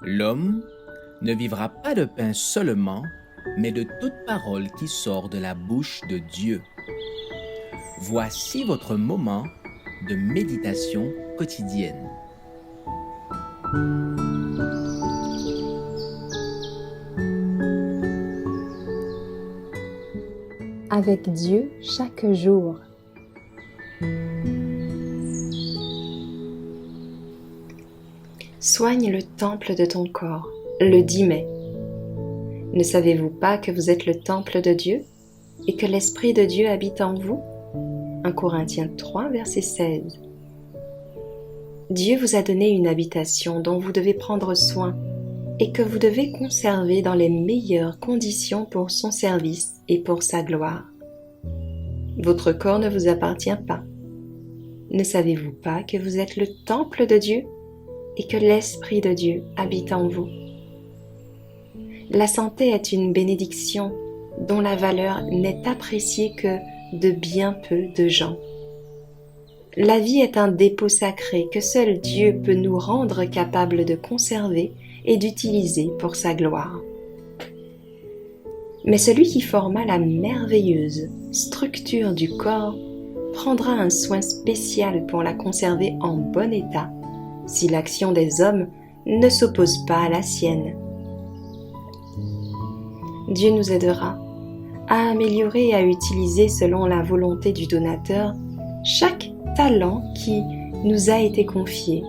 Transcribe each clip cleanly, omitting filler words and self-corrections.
L'homme ne vivra pas de pain seulement, mais de toute parole qui sort de la bouche de Dieu. Voici votre moment de méditation quotidienne. Avec Dieu chaque jour. Soigne le temple de ton corps, le 10 mai. Ne savez-vous pas que vous êtes le temple de Dieu et que l'Esprit de Dieu habite en vous? 1 Corinthiens 3, verset 16. Dieu vous a donné une habitation dont vous devez prendre soin et que vous devez conserver dans les meilleures conditions pour son service et pour sa gloire. Votre corps ne vous appartient pas. Ne savez-vous pas que vous êtes le temple de Dieu et que l'Esprit de Dieu habite en vous? La santé est une bénédiction dont la valeur n'est appréciée que de bien peu de gens. La vie est un dépôt sacré que seul Dieu peut nous rendre capables de conserver et d'utiliser pour sa gloire. Mais celui qui forma la merveilleuse structure du corps prendra un soin spécial pour la conserver en bon état si l'action des hommes ne s'oppose pas à la sienne. Dieu nous aidera à améliorer et à utiliser selon la volonté du donateur chaque talent qui nous a été confié.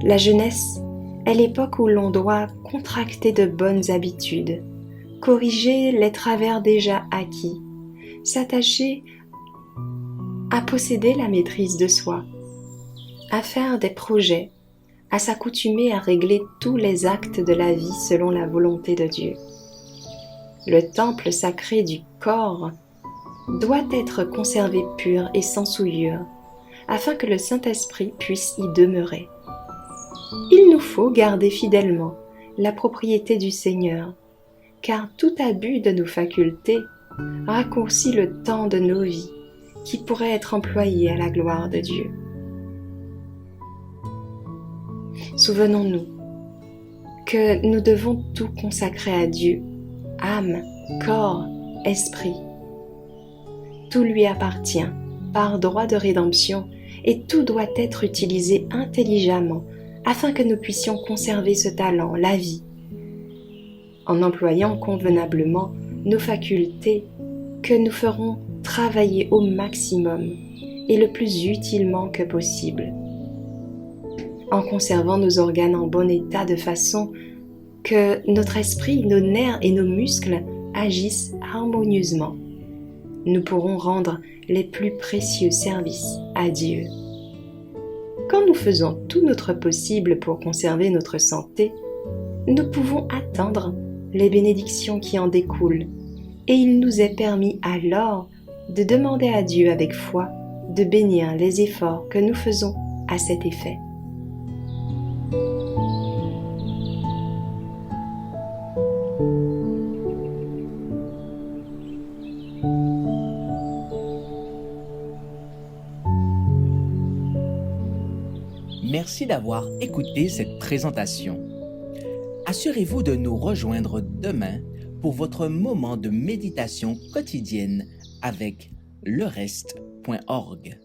La jeunesse est l'époque où l'on doit contracter de bonnes habitudes, corriger les travers déjà acquis, s'attacher à posséder la maîtrise de soi, à faire des projets, à s'accoutumer à régler tous les actes de la vie selon la volonté de Dieu. Le temple sacré du corps doit être conservé pur et sans souillure, afin que le Saint-Esprit puisse y demeurer. Il nous faut garder fidèlement la propriété du Seigneur, car tout abus de nos facultés raccourcit le temps de nos vies qui pourrait être employé à la gloire de Dieu. Souvenons-nous que nous devons tout consacrer à Dieu, âme, corps, esprit. Tout lui appartient par droit de rédemption et tout doit être utilisé intelligemment afin que nous puissions conserver ce talent, la vie, en employant convenablement nos facultés que nous ferons travailler au maximum et le plus utilement que possible, en conservant nos organes en bon état de façon que notre esprit, nos nerfs et nos muscles agissent harmonieusement. Nous pourrons rendre les plus précieux services à Dieu. Quand nous faisons tout notre possible pour conserver notre santé, nous pouvons attendre les bénédictions qui en découlent, et il nous est permis alors de demander à Dieu avec foi de bénir les efforts que nous faisons à cet effet. Merci d'avoir écouté cette présentation. Assurez-vous de nous rejoindre demain pour votre moment de méditation quotidienne avec lereste.org.